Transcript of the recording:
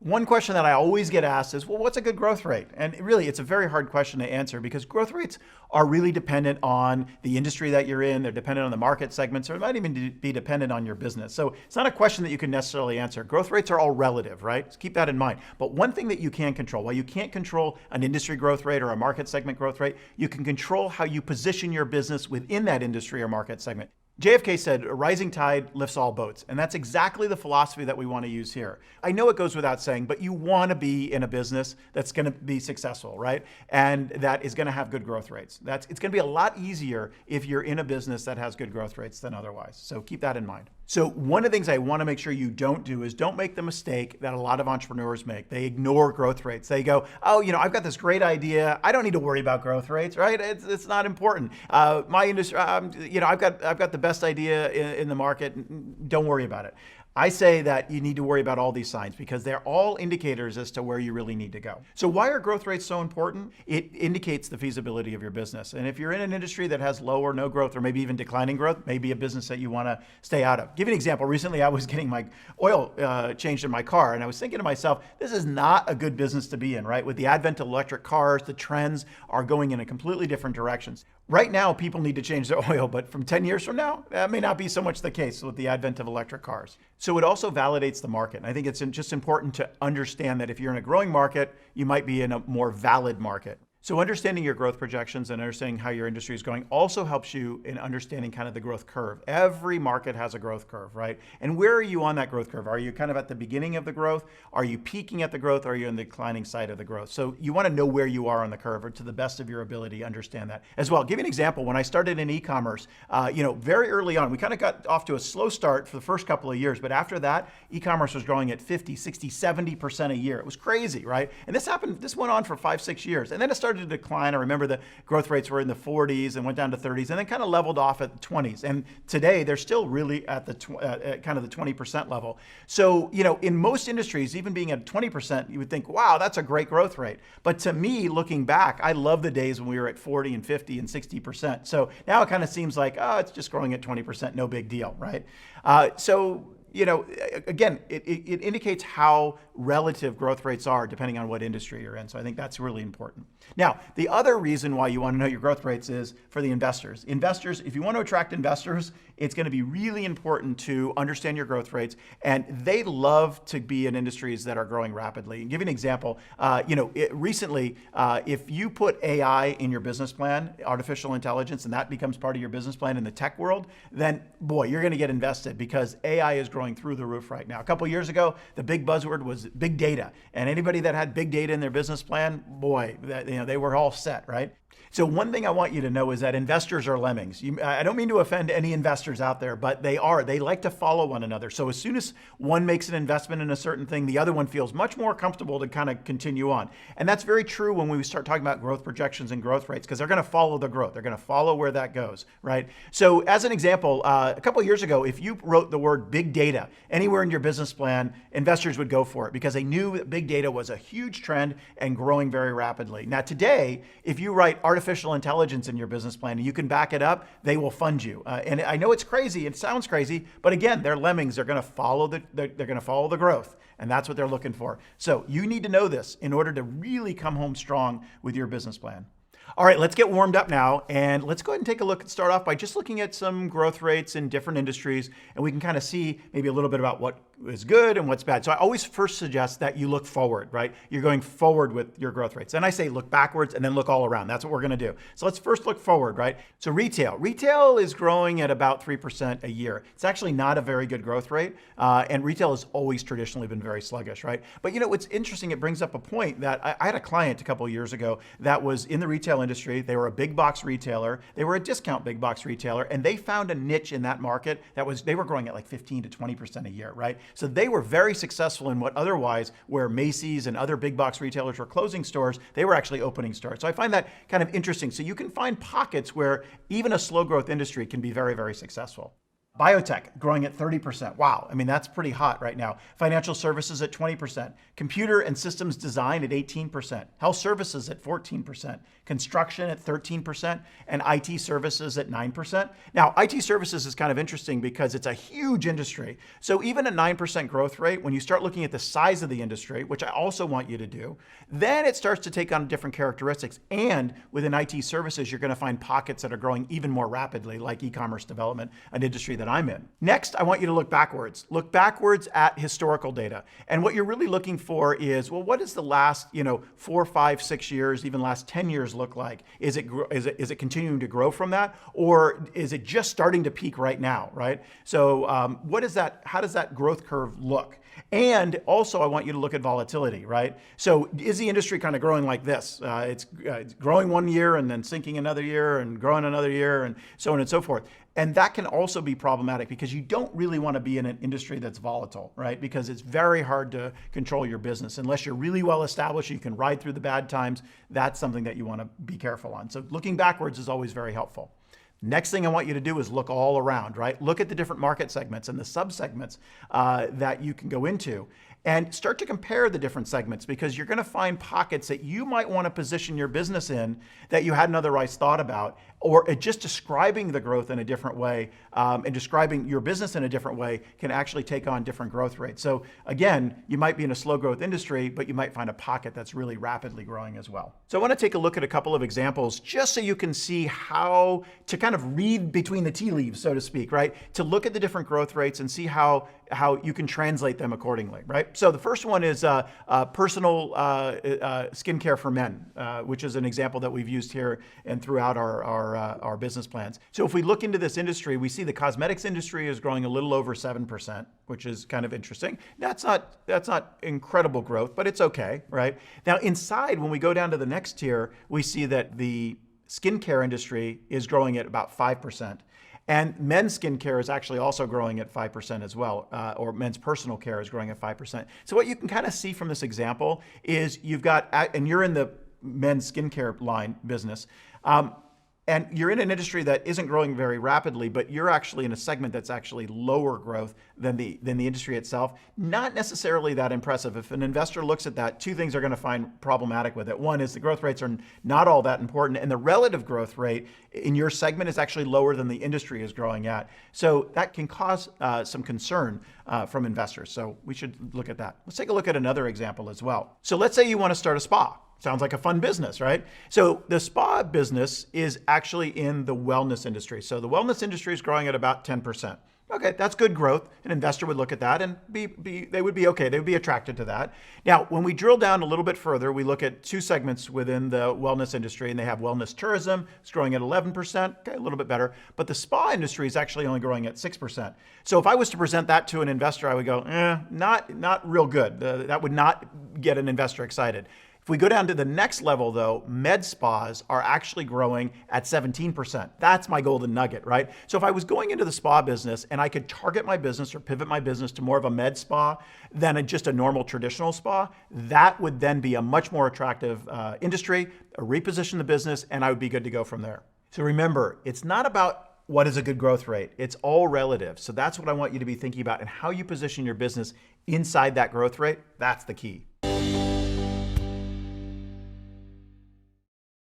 One question that I always get asked is, well, what's a good growth rate? And really, it's a very hard question to answer because growth rates are really dependent on the industry that you're in. They're dependent on the market segments, or it might even be dependent on your business. So it's not a question that you can necessarily answer. Growth rates are all relative, right? So keep that in mind. But one thing that you can control, while you can't control an industry growth rate or a market segment growth rate, you can control how you position your business within that industry or market segment. JFK said, a rising tide lifts all boats. And that's exactly the philosophy that we want to use here. I know it goes without saying, but you want to be in a business that's going to be successful, right? And that is going to have good growth rates. It's going to be a lot easier if you're in a business that has good growth rates than otherwise. So keep that in mind. So one of the things I want to make sure you don't do is don't make the mistake that a lot of entrepreneurs make. They ignore growth rates. They go, oh, I've got this great idea. I don't need to worry about growth rates, right? It's not important. My industry, I've got the best idea in the market. Don't worry about it. I say that you need to worry about all these signs because they're all indicators as to where you really need to go. So why are growth rates so important? It indicates the feasibility of your business. And if you're in an industry that has low or no growth or maybe even declining growth, maybe a business that you want to stay out of. Give you an example. Recently, I was getting my oil changed in my car, and I was thinking to myself, this is not a good business to be in, right? With the advent of electric cars, the trends are going in a completely different directions. Right now, people need to change their oil, but from 10 years from now, that may not be so much the case with the advent of electric cars. So it also validates the market. And I think it's just important to understand that if you're in a growing market, you might be in a more valid market. So understanding your growth projections and understanding how your industry is going also helps you in understanding kind of the growth curve. Every market has a growth curve, right? And where are you on that growth curve? Are you kind of at the beginning of the growth? Are you peaking at the growth? Or are you on the declining side of the growth? So you want to know where you are on the curve, or to the best of your ability, understand that as well. I'll give you an example. When I started in e-commerce, very early on, we kind of got off to a slow start for the first couple of years, but after that, e-commerce was growing at 50, 60, 70% a year. It was crazy, right? And this went on for 5-6 years. And then it started to decline. I remember the growth rates were in the 40s and went down to 30s and then kind of leveled off at the 20s. And today they're still really at the kind of the 20% level. So, in most industries, even being at 20%, you would think, wow, that's a great growth rate. But to me, looking back, I love the days when we were at 40 and 50 and 60%. So now it kind of seems like, oh, it's just growing at 20%, no big deal, right? Again, it indicates how relative growth rates are depending on what industry you're in. So I think that's really important. Now, the other reason why you want to know your growth rates is for the investors. Investors, if you want to attract investors, it's going to be really important to understand your growth rates. And they love to be in industries that are growing rapidly. And give you an example, recently, if you put AI in your business plan, artificial intelligence, and that becomes part of your business plan in the tech world, then boy, you're going to get invested because AI is growing through the roof right now. A couple of years ago, the big buzzword was big data. And anybody that had big data in their business plan, boy, they were all set, right? So one thing I want you to know is that investors are lemmings. I don't mean to offend any investors out there, but they like to follow one another. So as soon as one makes an investment in a certain thing, the other one feels much more comfortable to kind of continue on. And that's very true when we start talking about growth projections and growth rates, because they're going to follow the growth. They're going to follow where that goes, right? So as an example, a couple of years ago, if you wrote the word big data anywhere in your business plan, investors would go for it because they knew that big data was a huge trend and growing very rapidly. Now today, if you write artificial intelligence in your business plan and you can back it up, they will fund you. And I know it's crazy, it sounds crazy, but again, they're lemmings. They're going to follow the growth, and that's what they're looking for. So you need to know this in order to really come home strong with your business plan. All right, let's get warmed up now, and let's go ahead and take a look and start off by just looking at some growth rates in different industries, and we can kind of see maybe a little bit about what is good and what's bad. So I always first suggest that you look forward, right? You're going forward with your growth rates. Then I say look backwards and then look all around. That's what we're going to do. So let's first look forward, right? So retail is growing at about 3% a year. It's actually not a very good growth rate, and retail has always traditionally been very sluggish, right? But what's interesting, it brings up a point that I had a client a couple of years ago that was in the retail industry. They were a big box retailer. They were a discount big box retailer, and they found a niche in that market they were growing at like 15 to 20% a year, right? So they were very successful in what otherwise, where Macy's and other big box retailers were closing stores, they were actually opening stores. So I find that kind of interesting. So you can find pockets where even a slow growth industry can be very, very successful. Biotech growing at 30%. Wow, I mean, that's pretty hot right now. Financial services at 20%. Computer and systems design at 18%. Health services at 14%. Construction at 13%. And IT services at 9%. Now, IT services is kind of interesting because it's a huge industry. So even a 9% growth rate, when you start looking at the size of the industry, which I also want you to do, then it starts to take on different characteristics. And within IT services, you're going to find pockets that are growing even more rapidly, like e-commerce development, an industry that I'm in. Next, I want you to look backwards. Look backwards at historical data. And what you're really looking for is, well, what does the last, 4, 5, 6 years, even last 10 years look like? Is it continuing to grow from that? Or is it just starting to peak right now, right? So how does that growth curve look? And also, I want you to look at volatility, right? So is the industry kind of growing like this? It's growing one year and then sinking another year and growing another year and so on and so forth. And that can also be problematic because you don't really want to be in an industry that's volatile, right? Because it's very hard to control your business. Unless you're really well established, you can ride through the bad times. That's something that you want to be careful on. So looking backwards is always very helpful. Next thing I want you to do is look all around, right? Look at the different market segments and the subsegments that you can go into and start to compare the different segments because you're going to find pockets that you might want to position your business in that you hadn't otherwise thought about, or just describing the growth in a different way and describing your business in a different way can actually take on different growth rates. So again, you might be in a slow growth industry, but you might find a pocket that's really rapidly growing as well. So I want to take a look at a couple of examples just so you can see how to kind of read between the tea leaves, so to speak, right? To look at the different growth rates and see how you can translate them accordingly, right? So the first one is personal skincare for men, which is an example that we've used here and throughout our business plans. So if we look into this industry, we see the cosmetics industry is growing a little over 7%, which is kind of interesting. That's not incredible growth, but it's okay, right? Now inside, when we go down to the next tier, we see that the skincare industry is growing at about 5%. And men's skincare is actually also growing at 5% as well, or men's personal care is growing at 5%. So what you can kind of see from this example is you've got, and you're in the men's skincare line business, and you're in an industry that isn't growing very rapidly, but you're actually in a segment that's actually lower growth than the industry itself. Not necessarily that impressive. If an investor looks at that, two things are going to find problematic with it. One is the growth rates are not all that important, and the relative growth rate in your segment is actually lower than the industry is growing at. So that can cause some concern from investors. So we should look at that. Let's take a look at another example as well. So let's say you want to start a spa. Sounds like a fun business, right? So the spa business is actually in the wellness industry. So the wellness industry is growing at about 10%. Okay, that's good growth. An investor would look at that and they would be okay. They would be attracted to that. Now, when we drill down a little bit further, we look at two segments within the wellness industry, and they have wellness tourism. It's growing at 11%, okay, a little bit better. But the spa industry is actually only growing at 6%. So if I was to present that to an investor, I would go, not real good. That would not get an investor excited. If we go down to the next level though, med spas are actually growing at 17%. That's my golden nugget, right? So if I was going into the spa business and I could target my business or pivot my business to more of a med spa than just a normal traditional spa, that would then be a much more attractive industry, reposition the business, and I would be good to go from there. So remember, it's not about what is a good growth rate. It's all relative. So that's what I want you to be thinking about, and how you position your business inside that growth rate. That's the key.